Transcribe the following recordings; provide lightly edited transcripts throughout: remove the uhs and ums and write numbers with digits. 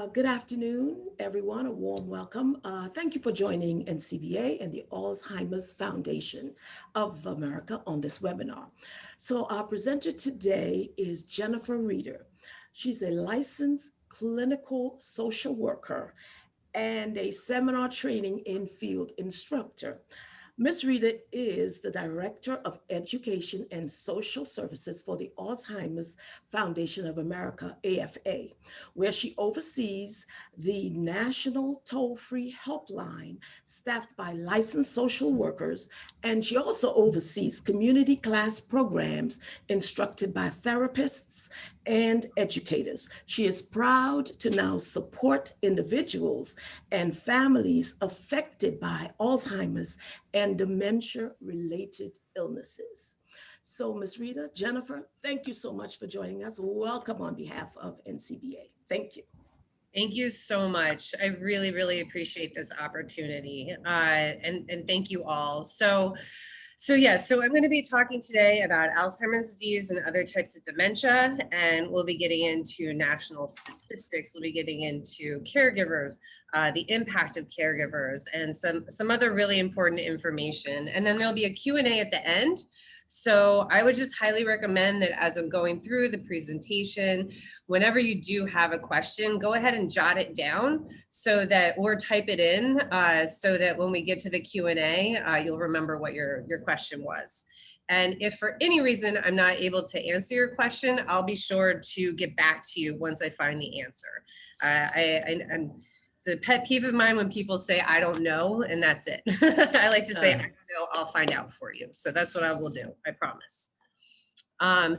Good afternoon, everyone. A warm welcome. Thank you for joining NCBA and the Alzheimer's Foundation of America on this webinar. So our presenter today is Jennifer Reeder. She's a licensed clinical social worker and a seminar training in field instructor. Ms. Rita is the Director of Education and Social Services for the Alzheimer's Foundation of America, AFA, where she oversees the national toll-free helpline staffed by licensed social workers, and she also oversees community class programs instructed by therapists and educators. She is proud to now support individuals and families affected by Alzheimer's and dementia-related illnesses. So, Ms. Rita, Jennifer, thank you so much for joining us. Welcome on behalf of NCBA. Thank you. Thank you so much. I really, really appreciate this opportunity, and thank you all. So I'm going to be talking today about Alzheimer's disease and other types of dementia, and we'll be getting into national statistics. We'll be getting into caregivers, the impact of caregivers, and some other really important information. And then there'll be a Q&A at the end. So I would just highly recommend that as I'm going through the presentation, whenever you do have a question, go ahead and jot it down or type it in so that when we get to the Q&A, you'll remember what your question was. And if for any reason I'm not able to answer your question, I'll be sure to get back to you once I find the answer. It's a pet peeve of mine when people say, I don't know, and that's it. I like to say, I don't know, I'll find out for you. So that's what I will do, I promise.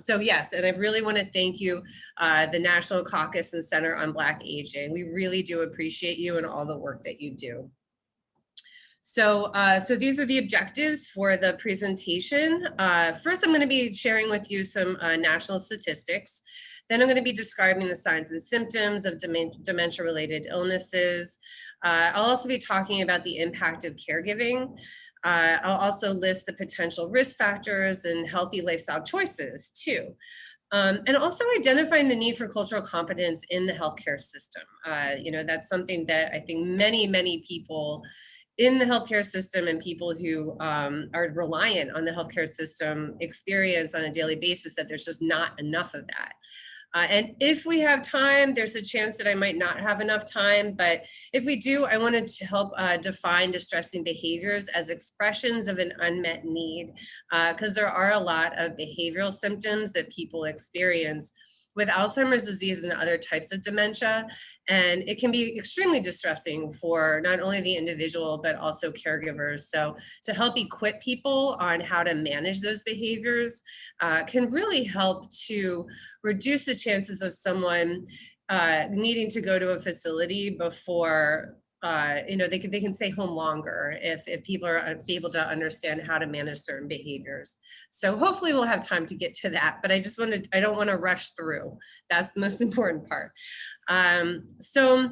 So yes, and I really want to thank you, the National Caucus and Center on Black Aging. We really do appreciate you and all the work that you do. So these are the objectives for the presentation. First, I'm going to be sharing with you some national statistics. Then I'm going to be describing the signs and symptoms of dementia-related illnesses. I'll also be talking about the impact of caregiving. I'll also list the potential risk factors and healthy lifestyle choices too. And also identifying the need for cultural competence in the healthcare system. That's something that I think many people in the healthcare system and people who are reliant on the healthcare system experience on a daily basis, that there's just not enough of that. And if we have time, there's a chance that I might not have enough time, but if we do, I wanted to help define distressing behaviors as expressions of an unmet need, because there are a lot of behavioral symptoms that people experience with Alzheimer's disease and other types of dementia. And it can be extremely distressing for not only the individual, but also caregivers. So to help equip people on how to manage those behaviors can really help to reduce the chances of someone needing to go to a facility before they can stay home longer if people are able to understand how to manage certain behaviors. So hopefully we'll have time to get to that, but I don't want to rush through. That's the most important part. So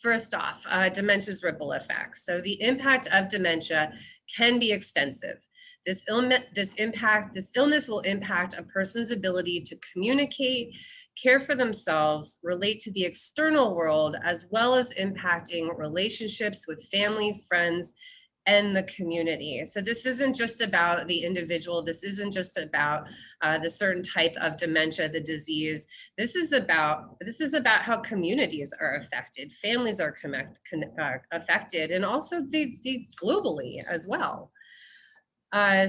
first off, dementia's ripple effects. So the impact of dementia can be extensive. This illness will impact a person's ability to communicate, care for themselves, relate to the external world, as well as impacting relationships with family, friends, and the community. So this isn't just about the individual. This isn't just about the certain type of dementia, the disease. This is about how communities are affected, families are affected, and also the globally as well.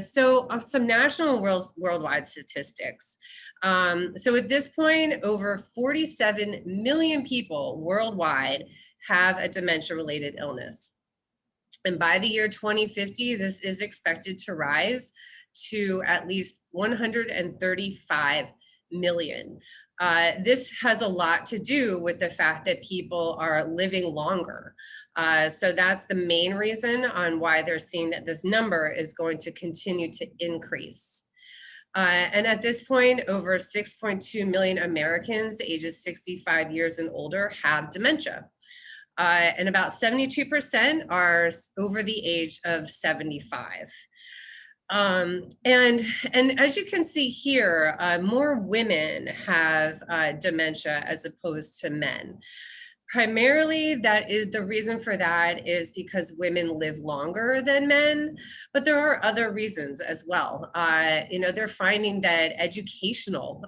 So some national worldwide statistics. So at this point, over 47 million people worldwide have a dementia-related illness. And by the year 2050, this is expected to rise to at least 135 million. This has a lot to do with the fact that people are living longer. So that's the main reason on why they're seeing that this number is going to continue to increase. And at this point, over 6.2 million Americans ages 65 years and older have dementia. And about 72% are over the age of 75. And as you can see here, more women have dementia as opposed to men. Primarily, that is the reason for that is because women live longer than men, but there are other reasons as well. They're finding that educational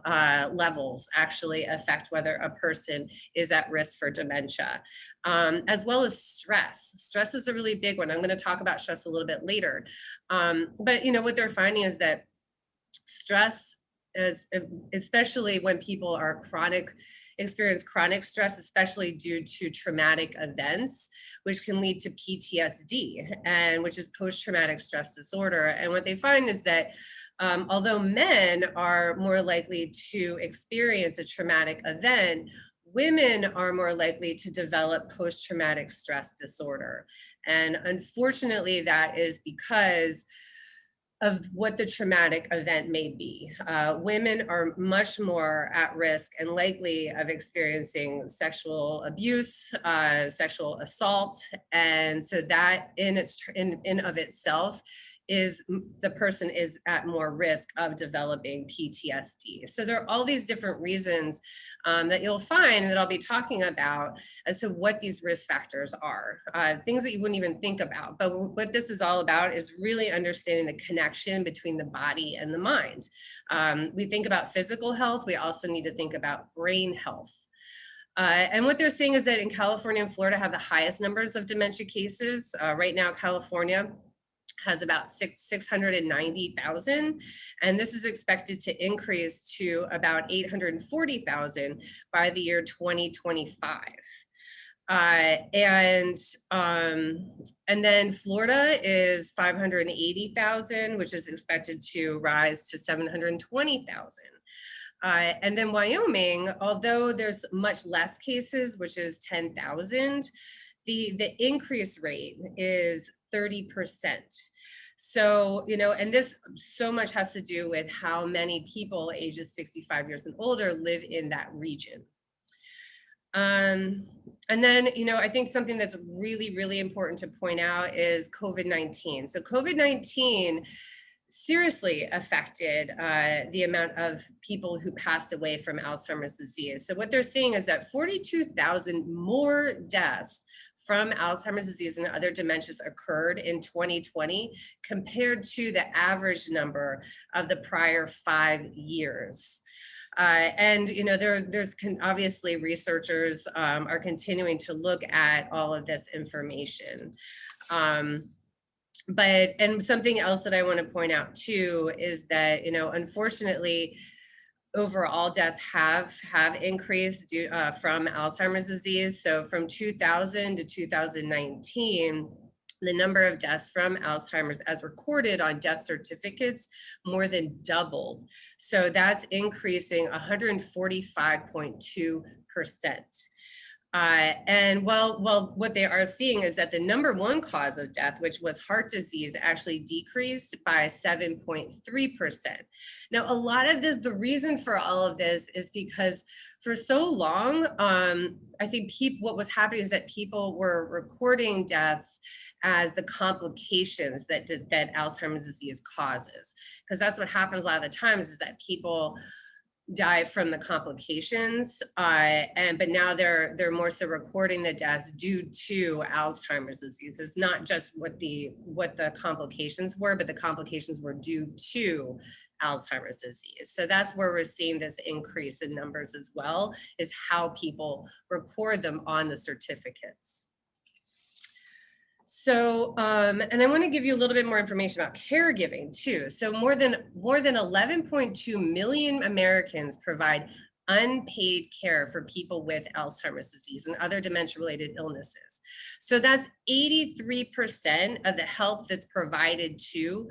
levels actually affect whether a person is at risk for dementia, as well as stress. Stress is a really big one. I'm going to talk about stress a little bit later. But what they're finding is that stress is, especially when people are experience chronic stress, especially due to traumatic events, which can lead to PTSD, and which is post-traumatic stress disorder. And what they find is that although men are more likely to experience a traumatic event, women are more likely to develop post-traumatic stress disorder. And unfortunately, that is because of what the traumatic event may be. Women are much more at risk and likely of experiencing sexual abuse, sexual assault, and so that in of itself is the person is at more risk of developing PTSD. So there are all these different reasons that you'll find that I'll be talking about as to what these risk factors are, things that you wouldn't even think about. But what this is all about is really understanding the connection between the body and the mind. We think about physical health, we also need to think about brain health. And what they're seeing is that in California and Florida have the highest numbers of dementia cases. Right now, California has about 690,000, and this is expected to increase to about 840,000 by the year 2025. And then Florida is 580,000, which is expected to rise to 720,000. And then Wyoming, although there's much less cases, which is 10,000, the increase rate is 30%. So, and this so much has to do with how many people ages 65 years and older live in that region. And then, I think something that's really, really important to point out is COVID-19. So COVID-19 seriously affected the amount of people who passed away from Alzheimer's disease. So what they're seeing is that 42,000 more deaths from Alzheimer's disease and other dementias occurred in 2020 compared to the average number of the prior 5 years. And there's obviously researchers are continuing to look at all of this information. And something else that I want to point out too is that unfortunately, overall deaths have increased from Alzheimer's disease. So from 2000 to 2019, the number of deaths from Alzheimer's as recorded on death certificates more than doubled. So that's increasing 145.2%. And what they are seeing is that the number one cause of death, which was heart disease, actually decreased by 7.3%. Now, a lot of this, the reason for all of this is because for so long, I think what was happening is that people were recording deaths as the complications that Alzheimer's disease causes. Because that's what happens a lot of the times is that people die from the complications, but now they're more so recording the deaths due to Alzheimer's disease. It's not just what the complications were, but the complications were due to Alzheimer's disease. So that's where we're seeing this increase in numbers as well, is how people record them on the certificates. So, and I want to give you a little bit more information about caregiving too. So more than 11.2 million Americans provide unpaid care for people with Alzheimer's disease and other dementia-related illnesses. So that's 83% of the help that's provided to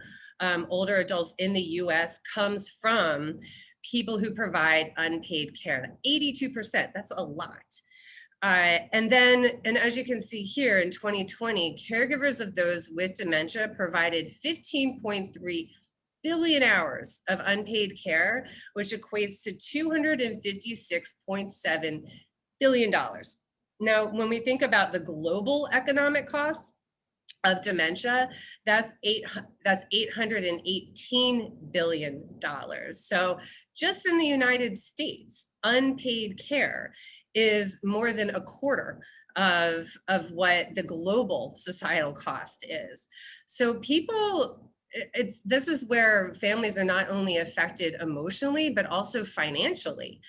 older adults in the US comes from people who provide unpaid care. 82%, that's a lot. And as you can see here in 2020, caregivers of those with dementia provided 15.3 billion hours of unpaid care, which equates to $256.7 billion. Now, when we think about the global economic costs of dementia, that's $818 billion. So just in the United States, unpaid care is more than a quarter of what the global societal cost is. So people, this is where families are not only affected emotionally, but also financially,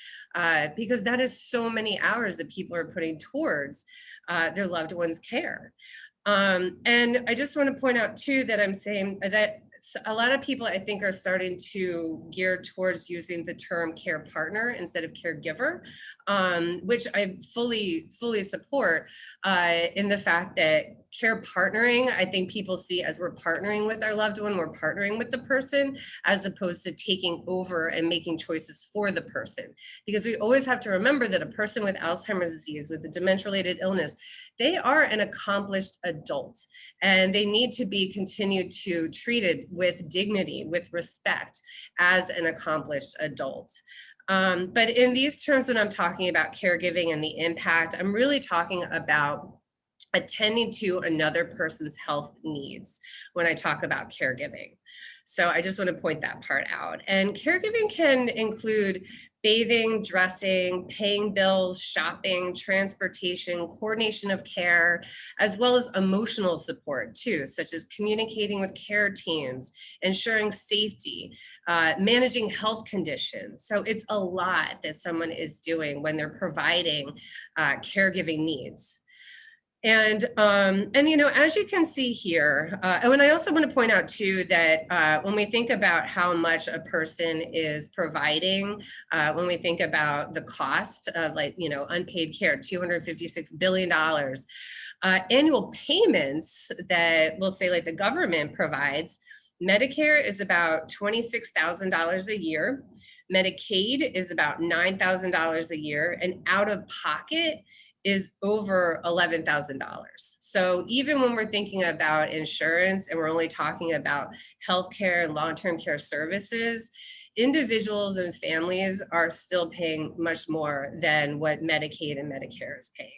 because that is so many hours that people are putting towards their loved one's care. And I just want to point out too that I'm saying that a lot of people I think are starting to gear towards using the term care partner instead of caregiver, which I fully support, in the fact that care partnering, I think people see as we're partnering with our loved one, we're partnering with the person, as opposed to taking over and making choices for the person. Because we always have to remember that a person with Alzheimer's disease, with a dementia-related illness, they are an accomplished adult, and they need to be continued to treated with dignity, with respect, as an accomplished adult. But in these terms, when I'm talking about caregiving and the impact, I'm really talking about attending to another person's health needs when I talk about caregiving. So I just want to point that part out. And caregiving can include bathing, dressing, paying bills, shopping, transportation, coordination of care, as well as emotional support too, such as communicating with care teams, ensuring safety, managing health conditions. So it's a lot that someone is doing when they're providing caregiving needs. And you know, as you can see here, and I also want to point out too that when we think about how much a person is providing, when we think about the cost of, like, you know, unpaid care, $256 billion, annual payments that we'll say like the government provides, Medicare is about $26,000 a year. Medicaid is about $9,000 a year, and out of pocket is over $11,000. So even when we're thinking about insurance and we're only talking about healthcare and long-term care services, individuals and families are still paying much more than what Medicaid and Medicare is paying.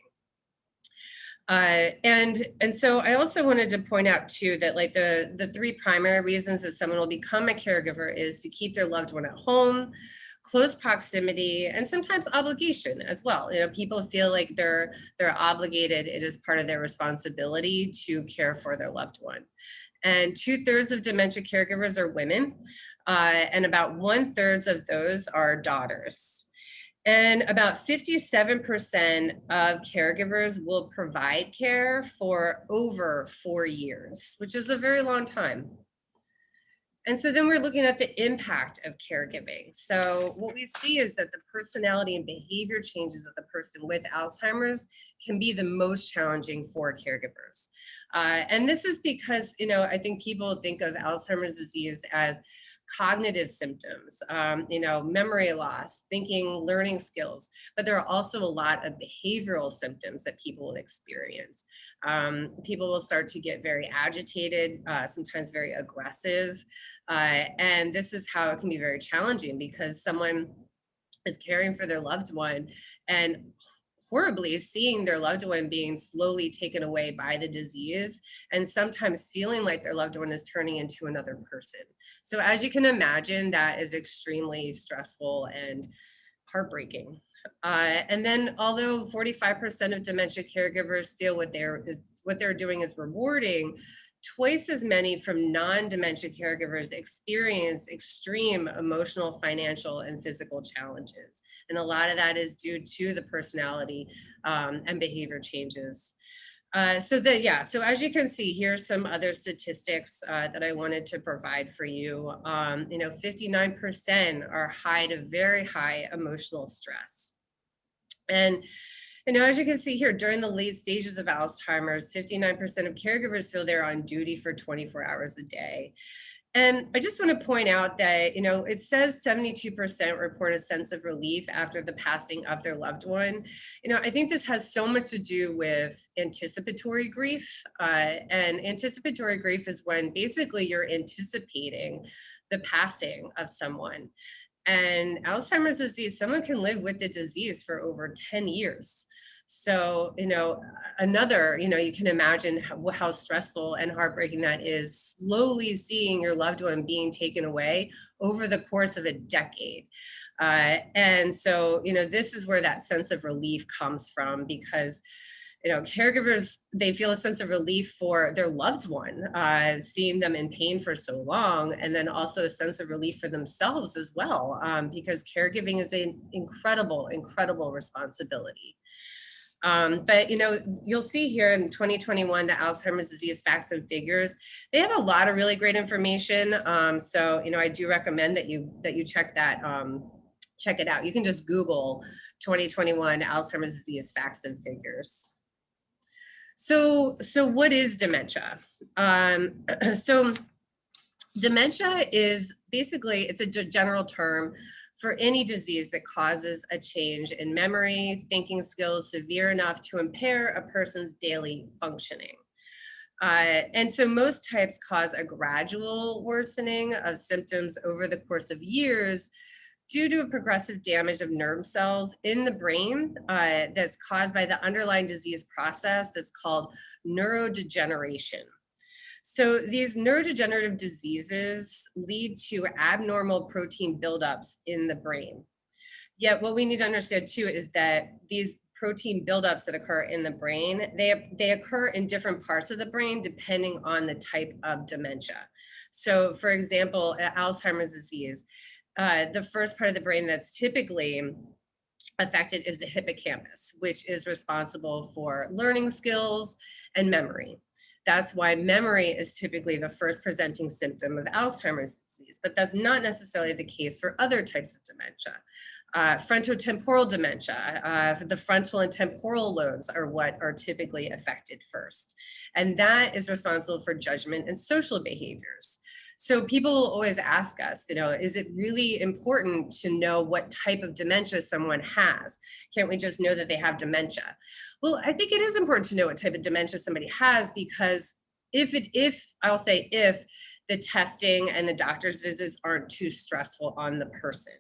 And so I also wanted to point out too that, like, the three primary reasons that someone will become a caregiver is to keep their loved one at home, close proximity, and sometimes obligation as well. You know, people feel like they're obligated. It is part of their responsibility to care for their loved one. And 2/3 of dementia caregivers are women, and about 1/3 of those are daughters. And about 57% of caregivers will provide care for over 4 years, which is a very long time. And so then we're looking at the impact of caregiving. So what we see is that the personality and behavior changes of the person with Alzheimer's can be the most challenging for caregivers. And this is because, you know, I think people think of Alzheimer's disease as cognitive symptoms, you know, memory loss, thinking, learning skills, but there are also a lot of behavioral symptoms that people will experience. People will start to get very agitated, sometimes very aggressive. And this is how it can be very challenging, because someone is caring for their loved one and horribly seeing their loved one being slowly taken away by the disease, and sometimes feeling like their loved one is turning into another person. So as you can imagine, that is extremely stressful and heartbreaking. And then, although 45% of dementia caregivers feel what they're doing is rewarding, twice as many from non-dementia caregivers experience extreme emotional, financial, and physical challenges. And a lot of that is due to the personality and behavior changes. So as you can see, here's some other statistics that I wanted to provide for you. You know, 59% are high to very high emotional stress. And you know, as you can see here, during the late stages of Alzheimer's, 59% of caregivers feel they're on duty for 24 hours a day. And I just want to point out that, you know, it says 72% report a sense of relief after the passing of their loved one. You know, I think this has so much to do with anticipatory grief. And anticipatory grief is when basically you're anticipating the passing of someone. And Alzheimer's disease, someone can live with the disease for over 10 years. So, you know, you can imagine how stressful and heartbreaking that is, slowly seeing your loved one being taken away over the course of a decade. And so, this is where that sense of relief comes from, because caregivers, they feel a sense of relief for their loved one, seeing them in pain for so long, and then also a sense of relief for themselves as well, because caregiving is an incredible, incredible responsibility. But you'll see here in 2021, the Alzheimer's disease facts and figures, they have a lot of really great information. So I do recommend that you check it out. You can just Google 2021 Alzheimer's disease facts and figures. So what is dementia? So dementia is basically, it's a general term for any disease that causes a change in memory, thinking skills severe enough to impair a person's daily functioning. And so most types cause a gradual worsening of symptoms over the course of years due to a progressive damage of nerve cells in the brain that's caused by the underlying disease process that's called neurodegeneration. So these neurodegenerative diseases lead to abnormal protein buildups in the brain. Yet what we need to understand too is that these protein buildups that occur in the brain, they occur in different parts of the brain depending on the type of dementia. So for example, Alzheimer's disease, the first part of the brain that's typically affected is the hippocampus, which is responsible for learning skills and memory. That's why memory is typically the first presenting symptom of Alzheimer's disease, but that's not necessarily the case for other types of dementia. Frontotemporal dementia, the frontal and temporal lobes are what are typically affected first. And that is responsible for judgment and social behaviors. So people will always ask us, is it really important to know what type of dementia someone has? Can't we just know that they have dementia? Well, I think it is important to know what type of dementia somebody has, because if the testing and the doctor's visits aren't too stressful on the person.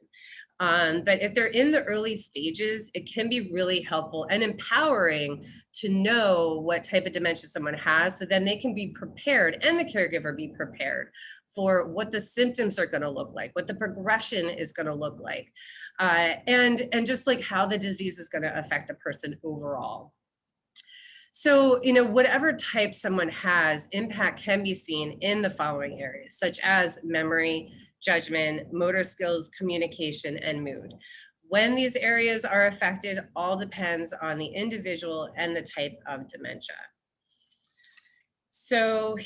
But if they're in the early stages, it can be really helpful and empowering to know what type of dementia someone has, so then they can be prepared, and the caregiver be prepared for what the symptoms are going to look like, what the progression is going to look like, and just like how the disease is going to affect the person overall. So, whatever type someone has, impact can be seen in the following areas, such as memory, judgment, motor skills, communication, and mood. When these areas are affected, all depends on the individual and the type of dementia. So,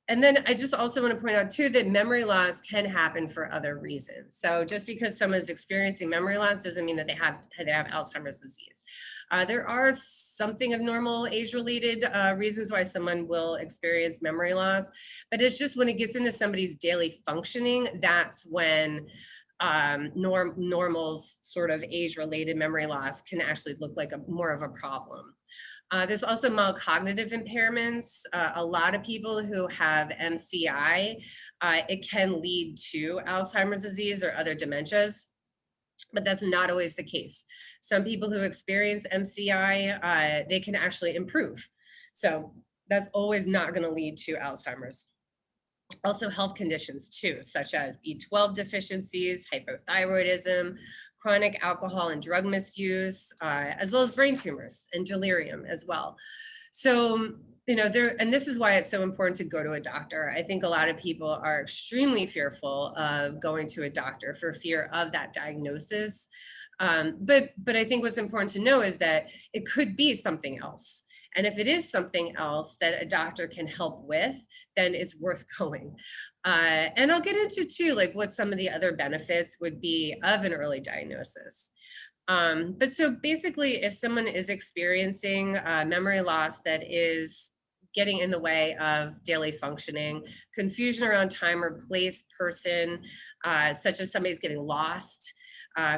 and then I just also want to point out too that memory loss can happen for other reasons. So just because someone is experiencing memory loss doesn't mean that they have Alzheimer's disease. There are something of normal age-related reasons why someone will experience memory loss, but it's just when it gets into somebody's daily functioning, that's when normal's sort of age-related memory loss can actually look like more of a problem. There's also mild cognitive impairments. A lot of people who have MCI, it can lead to Alzheimer's disease or other dementias, but that's not always the case. Some people who experience MCI, they can actually improve. So that's always not going to lead to Alzheimer's. Also health conditions too, such as B12 deficiencies, hypothyroidism, chronic alcohol and drug misuse, as well as brain tumors and delirium as well. So, and this is why it's so important to go to a doctor. I think a lot of people are extremely fearful of going to a doctor for fear of that diagnosis. But I think what's important to know is that it could be something else. And if it is something else that a doctor can help with, then it's worth going. And I'll get into too, like what some of the other benefits would be of an early diagnosis. But so basically, if someone is experiencing memory loss that is getting in the way of daily functioning, confusion around time or place, person, such as somebody's getting lost,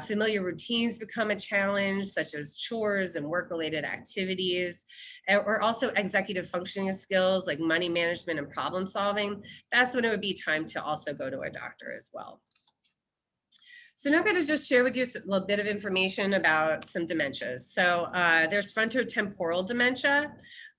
familiar routines become a challenge, such as chores and work-related activities, or also executive functioning skills like money management and problem solving. That's when it would be time to also go to a doctor as well. So now I'm going to just share with you a little bit of information about some dementias. So there's frontotemporal dementia.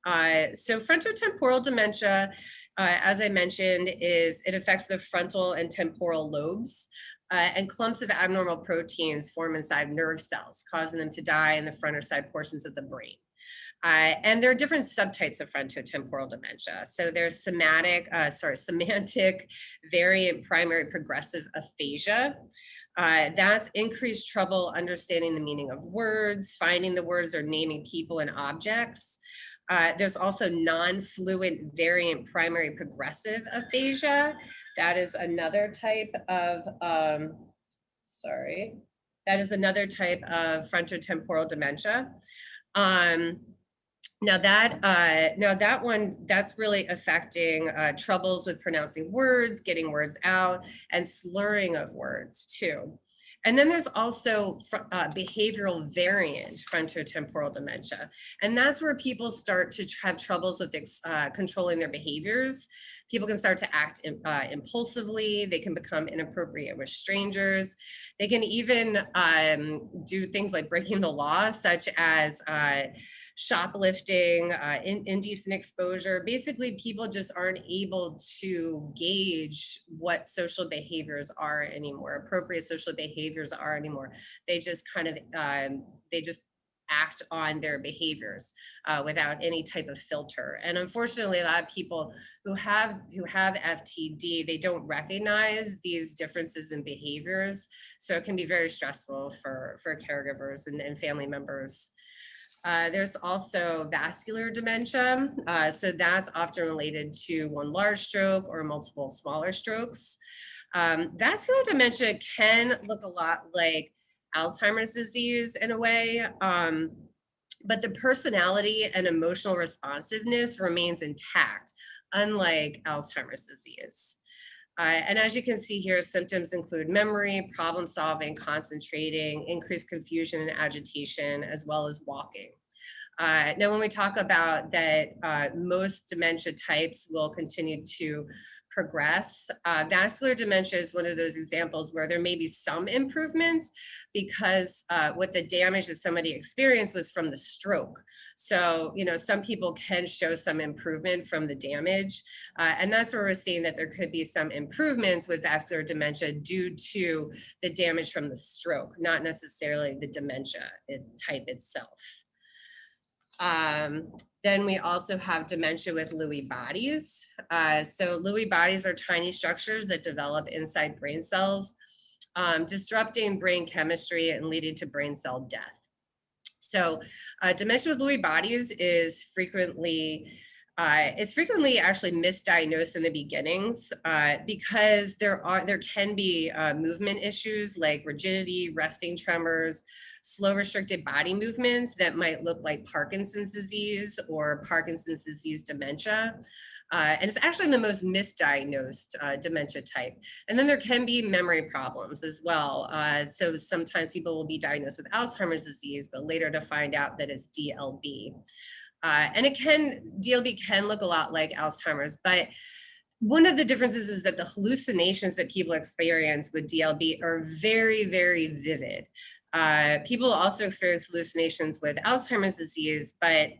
So frontotemporal dementia, as I mentioned, it affects the frontal and temporal lobes. And clumps of abnormal proteins form inside nerve cells, causing them to die in the front or side portions of the brain. And there are different subtypes of frontotemporal dementia. So there's semantic variant primary progressive aphasia. That's increased trouble understanding the meaning of words, finding the words, or naming people and objects. There's also non-fluent variant primary progressive aphasia. That is another type of, that is another type of frontotemporal dementia. Now that one, that's really affecting troubles with pronouncing words, getting words out, and slurring of words too. And then there's also behavioral variant frontotemporal dementia. And that's where people start to have troubles with controlling their behaviors. People can start to act impulsively. They can become inappropriate with strangers. They can even do things like breaking the law, such as shoplifting, indecent exposure. Basically, people just aren't able to gauge what social behaviors are anymore, appropriate social behaviors are anymore. They just kind of, they just act on their behaviors without any type of filter. And unfortunately, a lot of people who have FTD, they don't recognize these differences in behaviors. So it can be very stressful for caregivers and family members. There's also vascular dementia. So that's often related to one large stroke or multiple smaller strokes. Vascular dementia can look a lot like Alzheimer's disease in a way, but the personality and emotional responsiveness remains intact, unlike Alzheimer's disease. And as you can see here, symptoms include memory, problem solving, concentrating, increased confusion and agitation, as well as walking. Now, when we talk about that, most dementia types will continue to progress. Vascular dementia is one of those examples where there may be some improvements because what the damage that somebody experienced was from the stroke. So, some people can show some improvement from the damage. And that's where we're seeing that there could be some improvements with vascular dementia due to the damage from the stroke, not necessarily the dementia type itself. Then we also have dementia with Lewy bodies. So Lewy bodies are tiny structures that develop inside brain cells, disrupting brain chemistry and leading to brain cell death. So dementia with Lewy bodies is frequently actually misdiagnosed in the beginnings because there can be movement issues like rigidity, resting tremors, slow restricted body movements that might look like Parkinson's disease or Parkinson's disease dementia. And it's actually the most misdiagnosed dementia type. And then there can be memory problems as well. So sometimes people will be diagnosed with Alzheimer's disease, but later to find out that it's DLB. And DLB can look a lot like Alzheimer's, but one of the differences is that the hallucinations that people experience with DLB are very, very vivid. People also experience hallucinations with Alzheimer's disease, but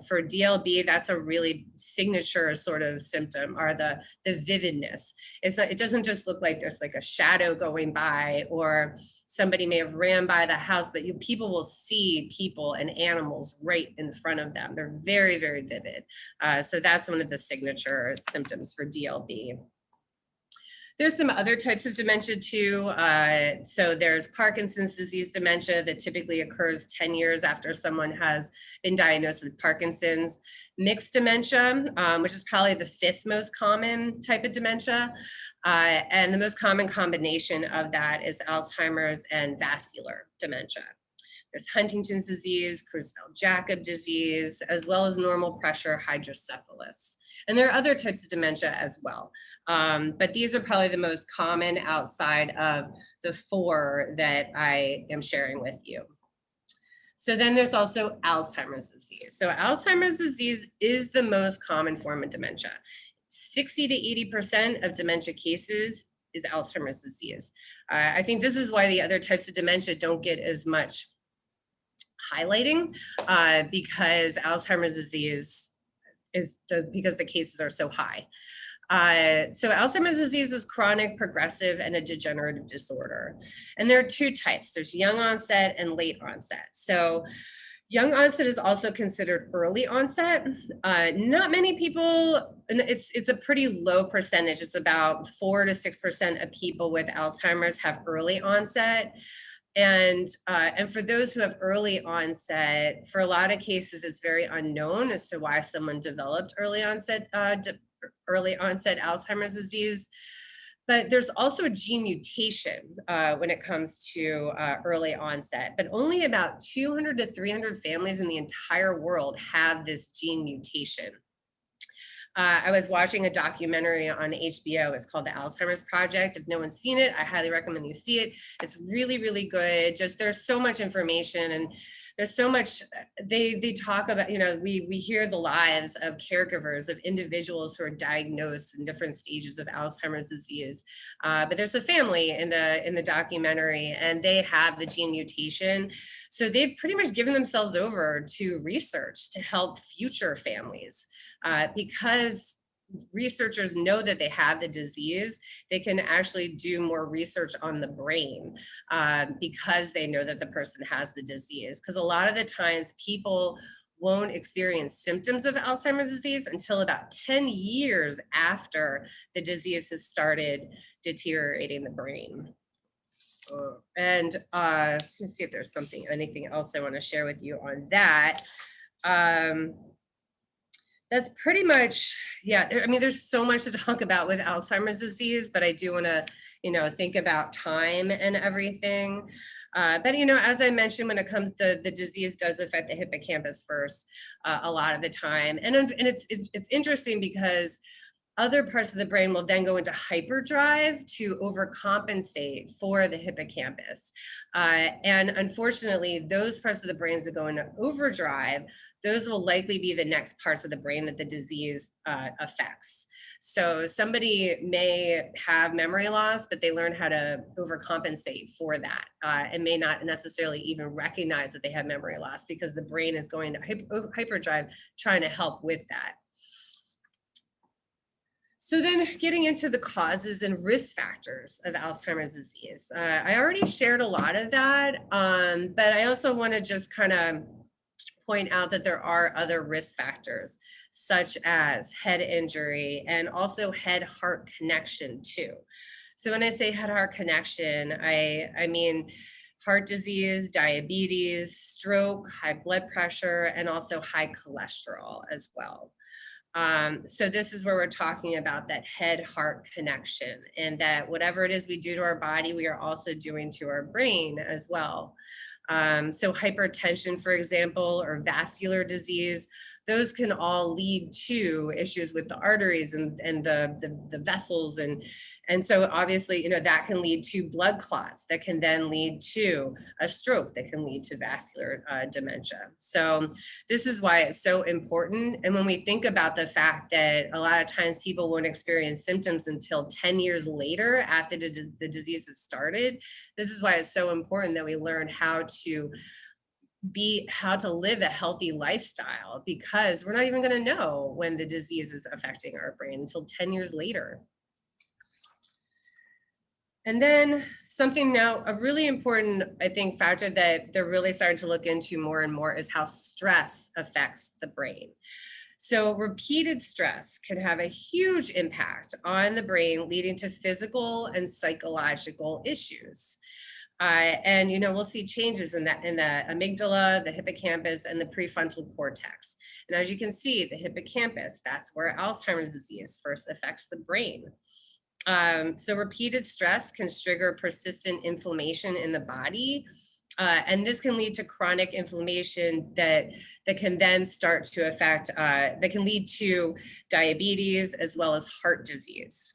for DLB, that's a really signature sort of symptom, or the vividness. It doesn't just look like there's like a shadow going by, or somebody may have ran by the house, but people will see people and animals right in front of them. They're very, very vivid. So that's one of the signature symptoms for DLB. There's some other types of dementia too. So there's Parkinson's disease dementia that typically occurs 10 years after someone has been diagnosed with Parkinson's. Mixed dementia, which is probably the 5th most common type of dementia. And the most common combination of that is Alzheimer's and vascular dementia. There's Huntington's disease, Creutzfeldt-Jakob disease, as well as normal pressure hydrocephalus. And there are other types of dementia as well. But these are probably the most common outside of the 4 that I am sharing with you. So then there's also Alzheimer's disease. So Alzheimer's disease is the most common form of dementia. 60 to 80% of dementia cases is Alzheimer's disease. I think this is why the other types of dementia don't get as much highlighting because Alzheimer's disease because the cases are so high. So Alzheimer's disease is chronic, progressive, and a degenerative disorder. And there are two types. There's young onset and late onset. So young onset is also considered early onset. Not many people, and it's a pretty low percentage. It's about 4 to 6% of people with Alzheimer's have early onset. And for those who have early onset, for a lot of cases, it's very unknown as to why someone developed early onset Alzheimer's disease. But there's also a gene mutation when it comes to early onset, but only about 200 to 300 families in the entire world have this gene mutation. I was watching a documentary on HBO. It's called The Alzheimer's Project. If no one's seen it, I highly recommend you see it. It's really, really good. Just there's so much information and there's so much they talk about, we hear the lives of caregivers, of individuals who are diagnosed in different stages of Alzheimer's disease. But there's a family in the documentary and they have the gene mutation. So they've pretty much given themselves over to research to help future families because researchers know that they have the disease. They can actually do more research on the brain because they know that the person has the disease. Because a lot of the times people won't experience symptoms of Alzheimer's disease until about 10 years after the disease has started deteriorating the brain. And let's see if there's anything else I want to share with you on that. That's pretty much, yeah. I mean, there's so much to talk about with Alzheimer's disease, but I do want to, think about time and everything. But, as I mentioned, when it comes to the disease does affect the hippocampus first a lot of the time. And it's interesting because other parts of the brain will then go into hyperdrive to overcompensate for the hippocampus. And unfortunately, those parts of the brains that go into overdrive, those will likely be the next parts of the brain that the disease affects. So somebody may have memory loss, but they learn how to overcompensate for that and may not necessarily even recognize that they have memory loss because the brain is going to hyperdrive trying to help with that. So then getting into the causes and risk factors of Alzheimer's disease. I already shared a lot of that, but I also want to just kind of point out that there are other risk factors, such as head injury and also head-heart connection too. So when I say head-heart connection, I mean heart disease, diabetes, stroke, high blood pressure, and also high cholesterol as well. So this is where we're talking about that head-heart connection and that whatever it is we do to our body, we are also doing to our brain as well. So hypertension, for example, or vascular disease, those can all lead to issues with the arteries and the vessels. And so obviously, that can lead to blood clots that can then lead to a stroke that can lead to vascular dementia. So this is why it's so important. And when we think about the fact that a lot of times people won't experience symptoms until 10 years later after the disease has started, this is why it's so important that we learn how to live a healthy lifestyle, because we're not even going to know when the disease is affecting our brain until 10 years later. And then a really important, I think, factor that they're really starting to look into more and more is how stress affects the brain. So repeated stress can have a huge impact on the brain, leading to physical and psychological issues. And we'll see changes in the amygdala, the hippocampus, and the prefrontal cortex. And as you can see, the hippocampus, that's where Alzheimer's disease first affects the brain. So repeated stress can trigger persistent inflammation in the body. And this can lead to chronic inflammation that can then start to affect, that can lead to diabetes as well as heart disease.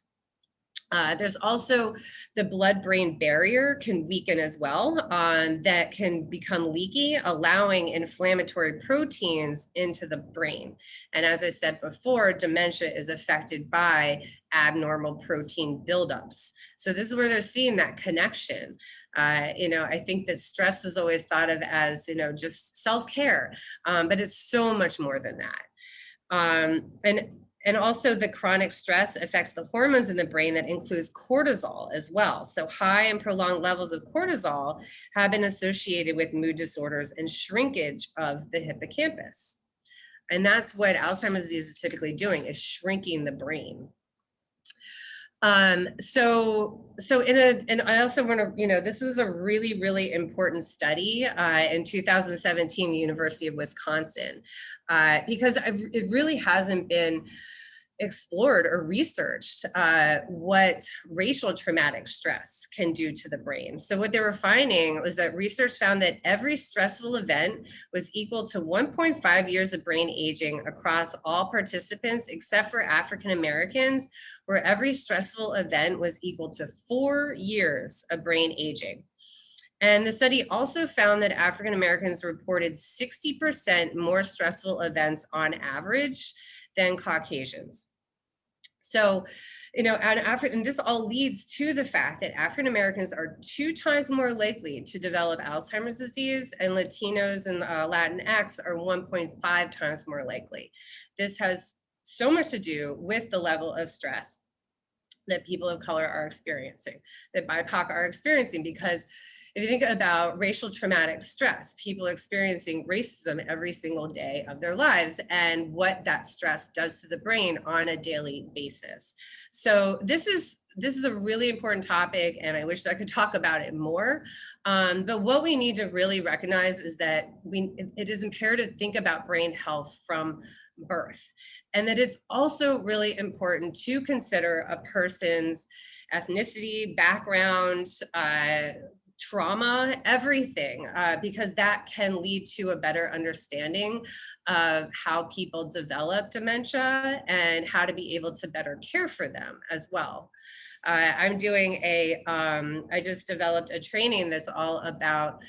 There's also the blood-brain barrier can weaken as well, that can become leaky, allowing inflammatory proteins into the brain. And as I said before, dementia is affected by abnormal protein buildups. So this is where they're seeing that connection. I think that stress was always thought of as, just self-care, but it's so much more than that. And also the chronic stress affects the hormones in the brain that includes cortisol as well. So high and prolonged levels of cortisol have been associated with mood disorders and shrinkage of the hippocampus. And that's what Alzheimer's disease is typically doing, is shrinking the brain. And I also want to, this was a really, really important study in 2017, the University of Wisconsin, because it really hasn't been explored or researched what racial traumatic stress can do to the brain. So what they were finding was that research found that every stressful event was equal to 1.5 years of brain aging across all participants, except for African Americans, where every stressful event was equal to 4 years of brain aging. And the study also found that African Americans reported 60% more stressful events on average than Caucasians. So, and this all leads to the fact that African Americans are 2 times more likely to develop Alzheimer's disease, and Latinos and Latinx are 1.5 times more likely. This has so much to do with the level of stress that people of color are experiencing, that BIPOC are experiencing, because if you think about racial traumatic stress, people experiencing racism every single day of their lives and what that stress does to the brain on a daily basis. So this is a really important topic, and I wish I could talk about it more. But what we need to really recognize is that it is imperative to think about brain health from birth, and that it's also really important to consider a person's ethnicity, background, trauma, everything, because that can lead to a better understanding of how people develop dementia and how to be able to better care for them as well. I just developed a training that's all about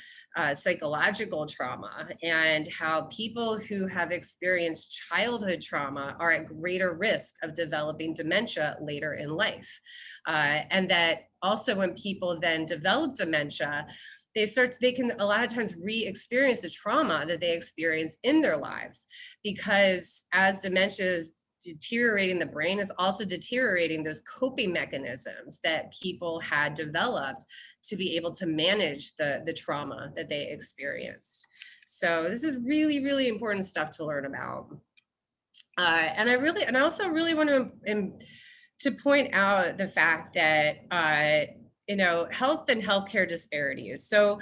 psychological trauma and how people who have experienced childhood trauma are at greater risk of developing dementia later in life. And that also when people then develop dementia, they can a lot of times re-experience the trauma that they experienced in their lives, because as dementia is deteriorating the brain, is also deteriorating those coping mechanisms that people had developed to be able to manage the trauma that they experienced. So this is really, really important stuff to learn about. And I also really want to point out the fact that health and healthcare disparities. So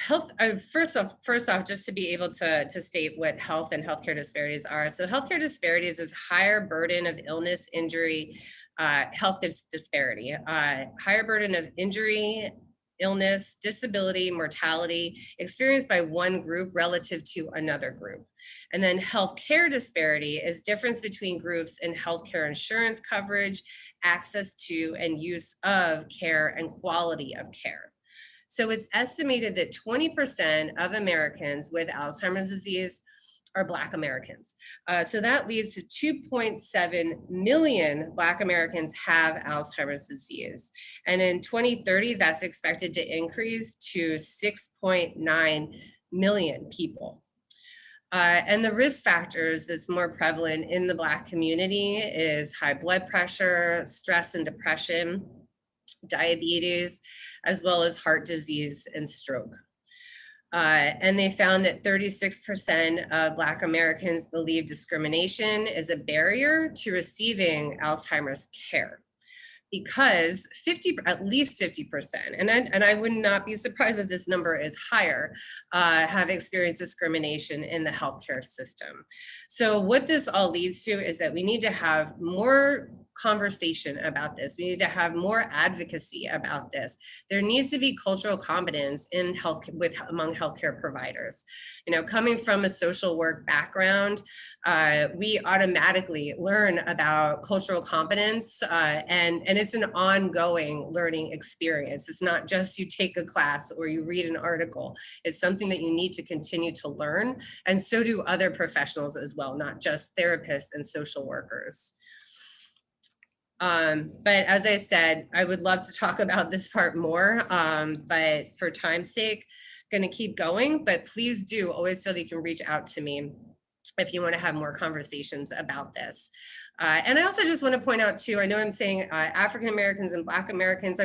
health, first off, just to be able to state what health and healthcare disparities are. So healthcare disparities is higher burden of illness, injury, health disparity, higher burden of injury, illness, disability, mortality experienced by one group relative to another group. And then healthcare disparity is difference between groups in healthcare insurance coverage, access to and use of care, and quality of care. So it's estimated that 20% of Americans with Alzheimer's disease are Black Americans. So that leads to 2.7 million Black Americans have Alzheimer's disease. And in 2030, that's expected to increase to 6.9 million people. And the risk factors that's more prevalent in the Black community is high blood pressure, stress and depression, diabetes, as well as heart disease and stroke. And they found that 36% of Black Americans believe discrimination is a barrier to receiving Alzheimer's care, because at least 50%, and I would not be surprised if this number is higher, have experienced discrimination in the healthcare system. So what this all leads to is that we need to have more conversation about this. We need to have more advocacy about this. There needs to be cultural competence in among healthcare providers. Coming from a social work background, we automatically learn about cultural competence, and it's an ongoing learning experience. It's not just you take a class or you read an article. It's something that you need to continue to learn, and so do other professionals as well, not just therapists and social workers. But as I said, I would love to talk about this part more, but for time's sake, going to keep going, but please do always feel that you can reach out to me. if you want to have more conversations about this. And I also just want to point out too, I know I'm saying African Americans and Black Americans.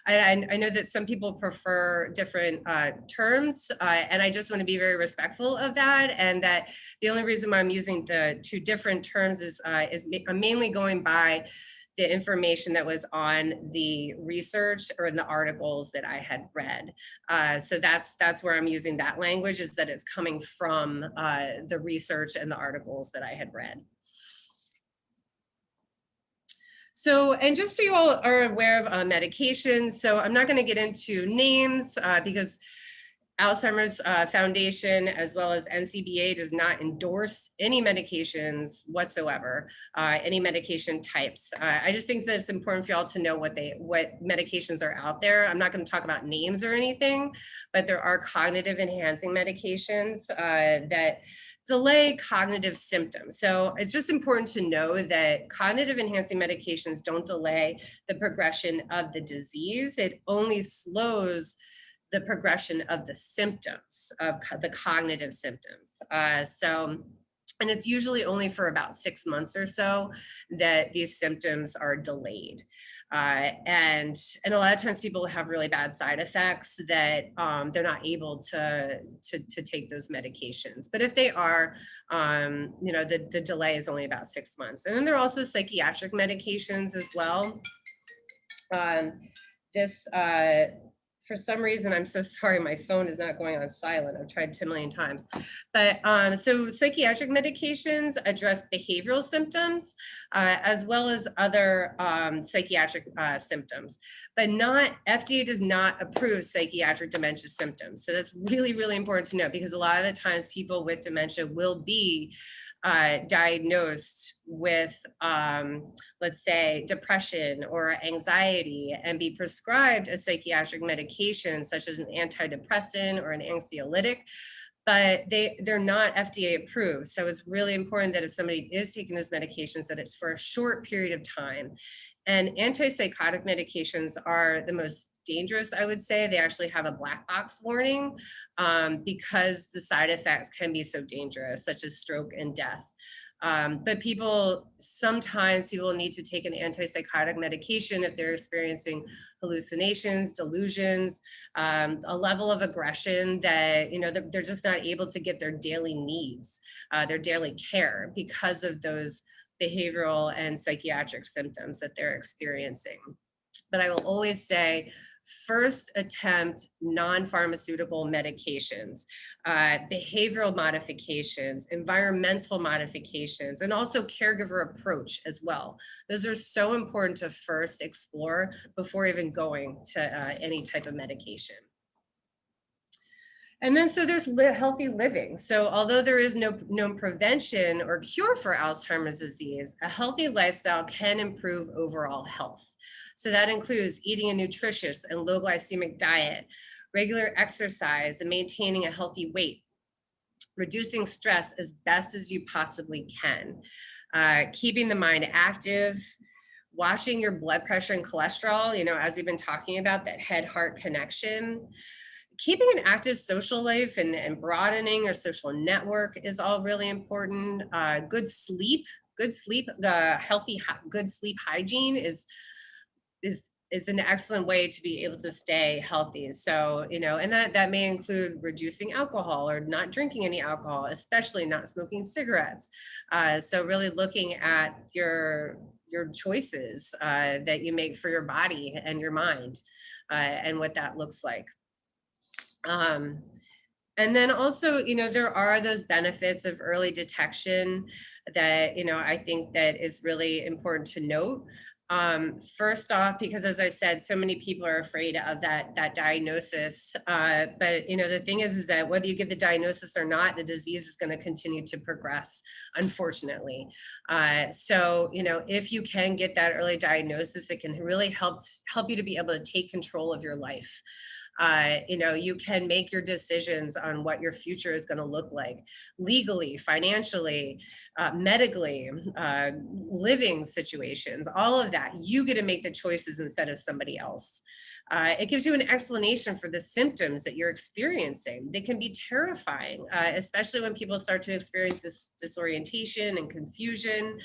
I know that some people prefer different terms, and I just want to be very respectful of that. And that the only reason why I'm using the two different terms is I'm mainly going by the information that was on the research or in the articles that I had read. So that's where I'm using that language, is that it's coming from the research and the articles that I had read. So, and just so you all are aware of medications, so I'm not going to get into names because Alzheimer's Foundation, as well as NCBA, does not endorse any medications whatsoever, any medication types. I just think that it's important for y'all to know what medications are out there. I'm not going to talk about names or anything, but there are cognitive enhancing medications that delay cognitive symptoms. So it's just important to know that cognitive enhancing medications don't delay the progression of the disease. It only slows the progression of the symptoms, of the cognitive symptoms. And it's usually only for about 6 months or so that these symptoms are delayed. And a lot of times people have really bad side effects that they're not able to take those medications. But if they are, the delay is only about 6 months. And then there are also psychiatric medications as well. For some reason, I'm so sorry, my phone is not going on silent. I've tried 10 million times. But so psychiatric medications address behavioral symptoms as well as other psychiatric symptoms, but FDA does not approve psychiatric dementia symptoms. So that's really, really important to know, because a lot of the times people with dementia will be diagnosed with, let's say, depression or anxiety, and be prescribed a psychiatric medication such as an antidepressant or an anxiolytic, but they're not FDA approved. So it's really important that if somebody is taking those medications, that it's for a short period of time. And antipsychotic medications are the most dangerous, I would say. They actually have a black box warning because the side effects can be so dangerous, such as stroke and death. But sometimes people need to take an antipsychotic medication if they're experiencing hallucinations, delusions, a level of aggression that, they're just not able to get their daily needs, their daily care, because of those behavioral and psychiatric symptoms that they're experiencing. But I will always say, first attempt non-pharmaceutical medications, behavioral modifications, environmental modifications, and also caregiver approach as well. Those are so important to first explore before even going to any type of medication. And then so there's healthy living. So although there is no known prevention or cure for Alzheimer's disease, a healthy lifestyle can improve overall health. So that includes eating a nutritious and low glycemic diet, regular exercise, and maintaining a healthy weight, reducing stress as best as you possibly can, keeping the mind active, watching your blood pressure and cholesterol, as we've been talking about, that head-heart connection. Keeping an active social life and broadening your social network is all really important. Good sleep, healthy, good sleep hygiene is an excellent way to be able to stay healthy. So, and that may include reducing alcohol or not drinking any alcohol, especially not smoking cigarettes. So really looking at your choices that you make for your body and your mind and what that looks like. And then also, there are those benefits of early detection that, I think that is really important to note. First off, because as I said, so many people are afraid of that diagnosis. But, the thing is that whether you get the diagnosis or not, the disease is going to continue to progress, unfortunately. So, if you can get that early diagnosis, it can really help you to be able to take control of your life. You can make your decisions on what your future is going to look like, legally, financially, medically, living situations, all of that. You get to make the choices instead of somebody else. It gives you an explanation for the symptoms that you're experiencing. They can be terrifying, especially when people start to experience this disorientation and confusion.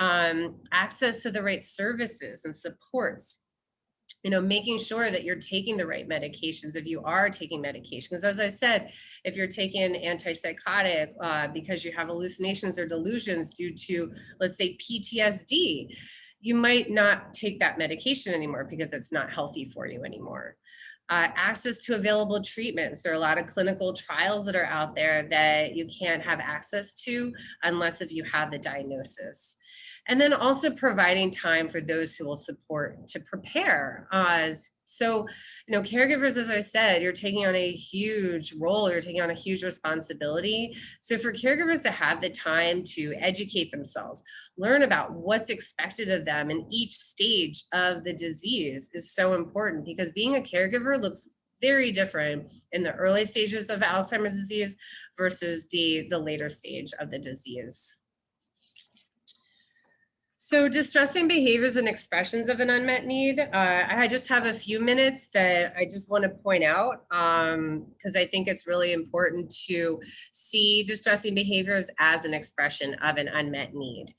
Access to the right services and supports, making sure that you're taking the right medications if you are taking medication. Because as I said, if you're taking antipsychotic because you have hallucinations or delusions due to, let's say, PTSD, you might not take that medication anymore because it's not healthy for you anymore. Access to available treatments. There are a lot of clinical trials that are out there that you can't have access to unless if you have the diagnosis. And then also providing time for those who will support to prepare. Caregivers, as I said, you're taking on a huge role, you're taking on a huge responsibility. So for caregivers to have the time to educate themselves, learn about what's expected of them in each stage of the disease is so important, because being a caregiver looks very different in the early stages of Alzheimer's disease versus the later stage of the disease. So distressing behaviors and expressions of an unmet need. I just have a few minutes that I just want to point out because I think it's really important to see distressing behaviors as an expression of an unmet need.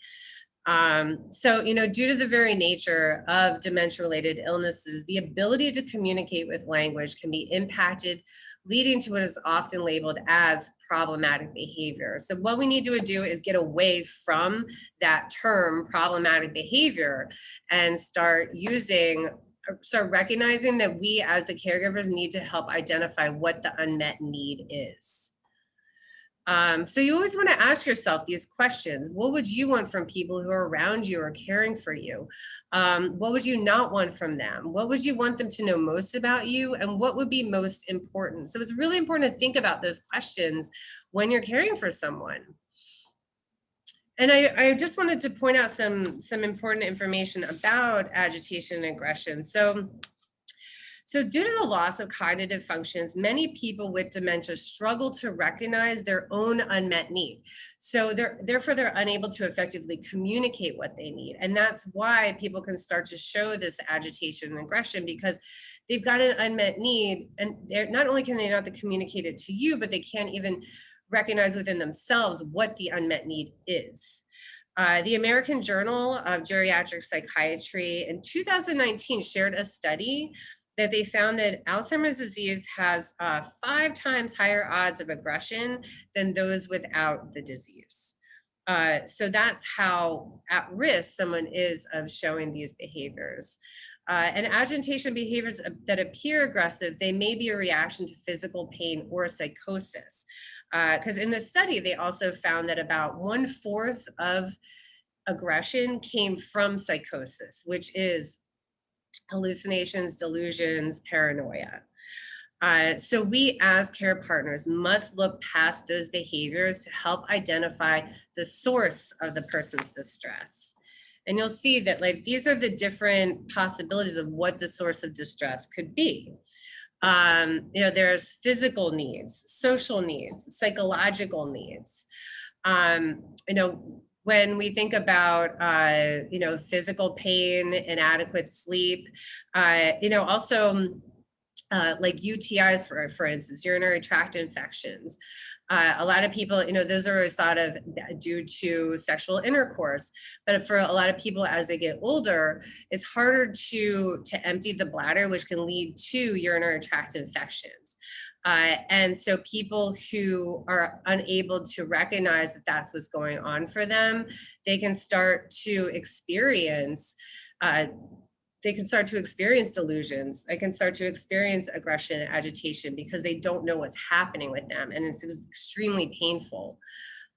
Due to the very nature of dementia-related illnesses, the ability to communicate with language can be impacted, leading to what is often labeled as problematic behavior. So what we need to do is get away from that term problematic behavior and start recognizing that we as the caregivers need to help identify what the unmet need is. So you always want to ask yourself these questions. What would you want from people who are around you or caring for you? What would you not want from them? What would you want them to know most about you? And what would be most important? So it's really important to think about those questions when you're caring for someone. And I just wanted to point out some important information about agitation and aggression. So due to the loss of cognitive functions, many people with dementia struggle to recognize their own unmet need. So therefore, they're unable to effectively communicate what they need. And that's why people can start to show this agitation and aggression, because they've got an unmet need, and not only can they not communicate it to you, but they can't even recognize within themselves what the unmet need is. The American Journal of Geriatric Psychiatry in 2019 shared a study that they found that Alzheimer's disease has 5 times higher odds of aggression than those without the disease. So that's how at risk someone is of showing these behaviors. And agitation behaviors that appear aggressive, they may be a reaction to physical pain or psychosis. Because in the study, they also found that about 1/4 of aggression came from psychosis, which is hallucinations, delusions, paranoia. So we as care partners must look past those behaviors to help identify the source of the person's distress. And you'll see that these are the different possibilities of what the source of distress could be. There's physical needs, social needs, psychological needs. When we think about, physical pain, inadequate sleep, also like UTIs, for instance, urinary tract infections. A lot of people, those are always thought of due to sexual intercourse, but for a lot of people as they get older, it's harder to empty the bladder, which can lead to urinary tract infections. And so people who are unable to recognize that that's what's going on for them, they can start to experience delusions. They can start to experience aggression and agitation because they don't know what's happening with them, and it's extremely painful.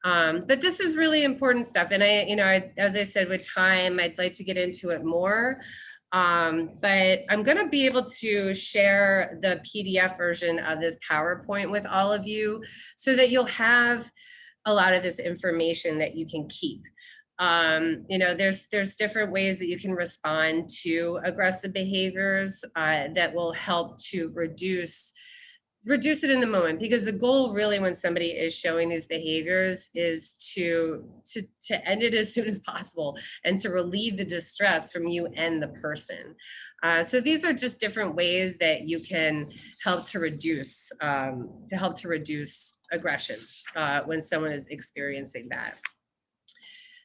But this is really important stuff. And as I said, with time, I'd like to get into it more. But I'm going to be able to share the PDF version of this PowerPoint with all of you so that you'll have a lot of this information that you can keep. There's different ways that you can respond to aggressive behaviors that will help to reduce reduce it in the moment, because the goal really when somebody is showing these behaviors is to end it as soon as possible and to relieve the distress from you and the person. So these are just different ways that you can help to reduce aggression when someone is experiencing that.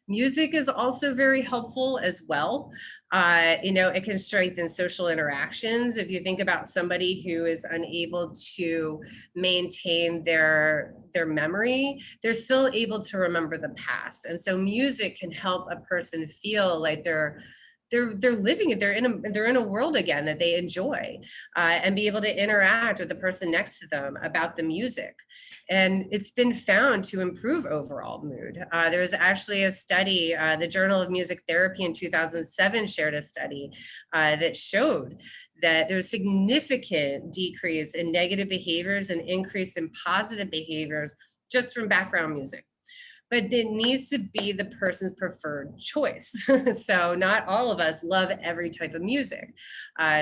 Music is also very helpful as well. It can strengthen social interactions. If you think about somebody who is unable to maintain their memory, they're still able to remember the past. And so music can help a person feel like they're living it. They're in a world again that they enjoy, and be able to interact with the person next to them about the music. And it's been found to improve overall mood. There was actually a study, the Journal of Music Therapy in 2007 shared a study that showed that there's significant decrease in negative behaviors and increase in positive behaviors just from background music. But it needs to be the person's preferred choice. So not all of us love every type of music.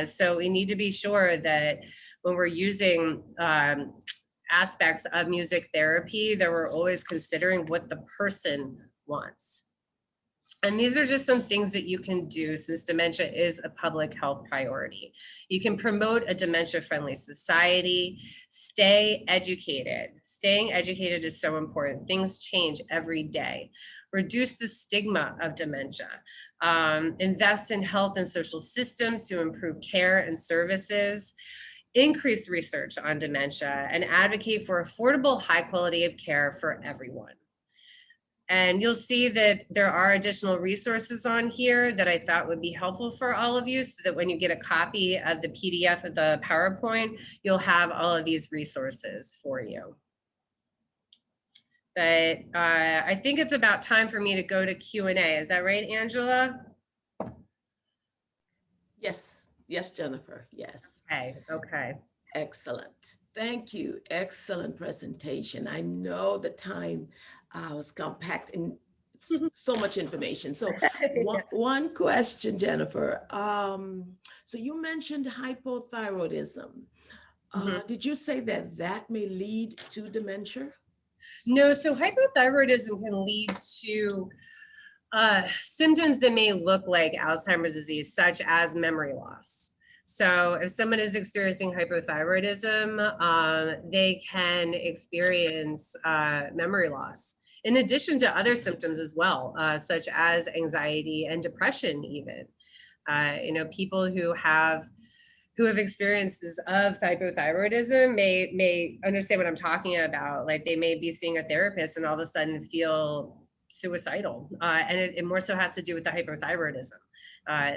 So we need to be sure that when we're using aspects of music therapy, that we're always considering what the person wants. And these are just some things that you can do since dementia is a public health priority. You can promote a dementia-friendly society, stay educated. Staying educated is so important. Things change every day. Reduce the stigma of dementia. Invest in health and social systems to improve care and services. Increase research on dementia and advocate for affordable, high quality of care for everyone. And you'll see that there are additional resources on here that I thought would be helpful for all of you, so that when you get a copy of the PDF of the PowerPoint, you'll have all of these resources for you. But I think it's about time for me to go to Q&A. Is that right, Angela? Yes, Jennifer, yes. Okay. Excellent. Thank you. Excellent presentation. I know the time was compact in so much information. So one question, Jennifer. So you mentioned hypothyroidism. Did you say that may lead to dementia? No, so hypothyroidism can lead to symptoms that may look like Alzheimer's disease, such as memory loss. So if someone is experiencing hypothyroidism, they can experience memory loss, in addition to other symptoms as well, such as anxiety and depression even. People who have experiences of hypothyroidism may understand what I'm talking about. Like, they may be seeing a therapist and all of a sudden feel suicidal, and it more so has to do with the hypothyroidism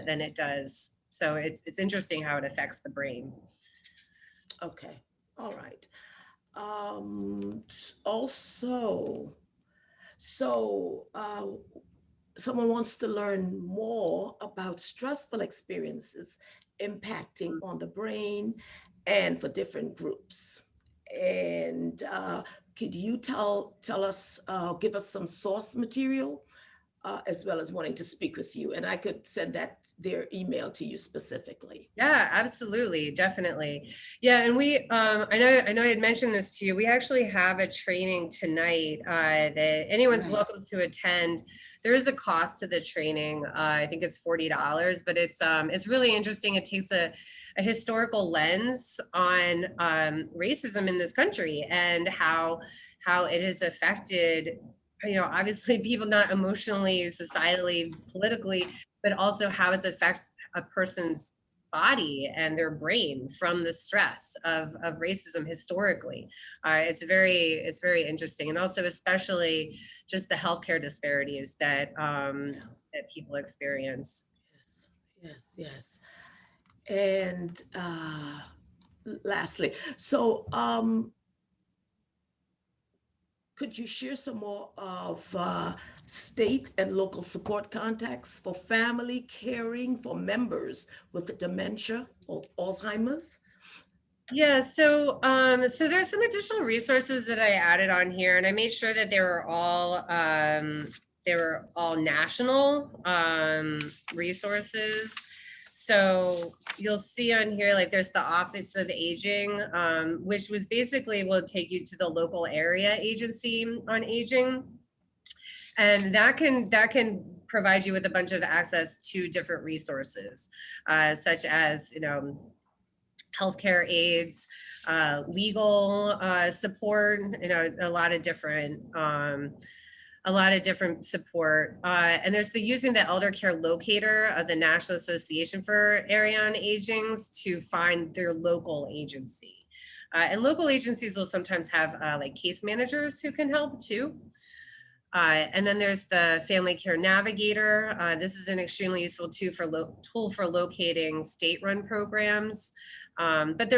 than it does. So it's interesting how it affects the brain. Okay, all right. Also, so someone wants to learn more about stressful experiences impacting on the brain and for different groups. And could you tell us, give us some source material, as well as wanting to speak with you? And I could send their email to you specifically. Yeah, absolutely, definitely. Yeah, and we, I know I had mentioned this to you. We actually have a training tonight that anyone's welcome to attend. There is a cost to the training. I think it's $40, but it's really interesting. It takes a historical lens on racism in this country and how it has affected, obviously people, not emotionally, societally, politically, but also how it affects a person's body and their brain from the stress of racism historically. It's very interesting. And also especially just the healthcare disparities that people experience. Yes. And lastly, so could you share some more of state and local support contacts for family caring for members with dementia or Alzheimer's? Yeah, so there's some additional resources that I added on here, and I made sure that they were all national resources. So you'll see on here, like there's the Office of Aging, which was basically will take you to the local area agency on aging. And that can provide you with a bunch of access to different resources, such as, healthcare aids, legal support, a lot of different support. And there's the using the elder care locator of the National Association for Area on Agings to find their local agency. And local agencies will sometimes have like case managers who can help too. And then there's the Family Care Navigator. This is an extremely useful tool for locating state-run programs, but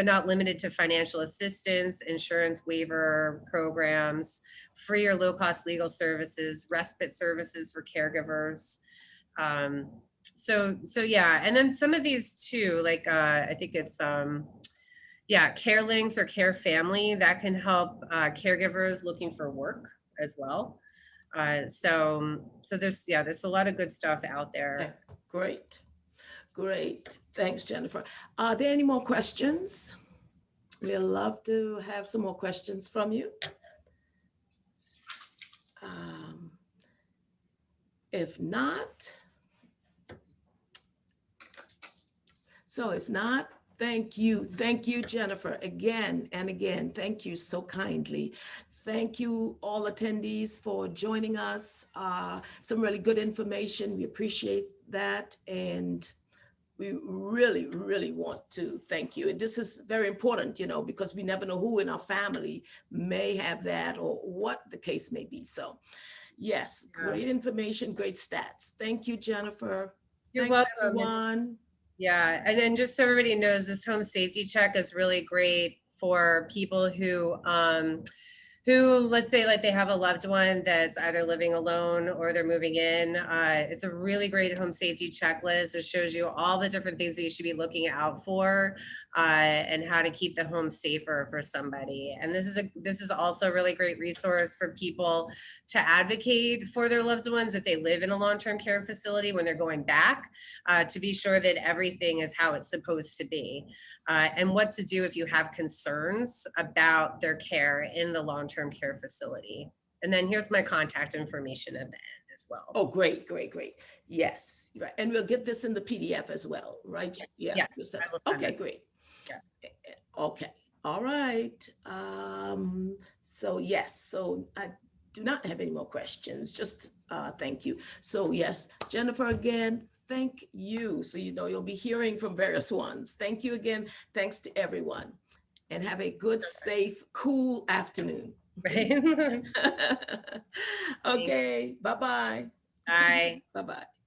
not limited to financial assistance, insurance waiver programs, free or low-cost legal services, respite services for caregivers. So yeah, and then some of these too, like I think it's Care Links or Care Family that can help caregivers looking for work as well. So there's a lot of good stuff out there. Great. Thanks, Jennifer. Are there any more questions? We'd love to have some more questions from you. If not, thank you, Jennifer, again and again. Thank you so kindly. Thank you, all attendees, for joining us. Some really good information. We appreciate that. And we really, really want to thank you. And this is very important, because we never know who in our family may have that or what the case may be. So yes, great information, great stats. Thank you, Jennifer. You're Thanks, welcome. everyone. Yeah, and then just so everybody knows, this home safety check is really great for people who let's say like they have a loved one that's either living alone or they're moving in. It's a really great home safety checklist. It shows you all the different things that you should be looking out for and how to keep the home safer for somebody. And this is also a really great resource for people to advocate for their loved ones if they live in a long-term care facility when they're going back, to be sure that everything is how it's supposed to be. And what to do if you have concerns about their care in the long-term care facility. And then here's my contact information at the end as well. Oh, great. Yes, right. And we'll get this in the PDF as well, right? Yes. Yeah. Yes, Okay, great. Yeah. Okay. All right. So I do not have any more questions. Just thank you. So yes, Jennifer, again, thank you. So you'll be hearing from various ones. Thank you again. Thanks to everyone. And have a good, safe, cool afternoon. Right. Okay. Bye-bye. Bye. Bye-bye.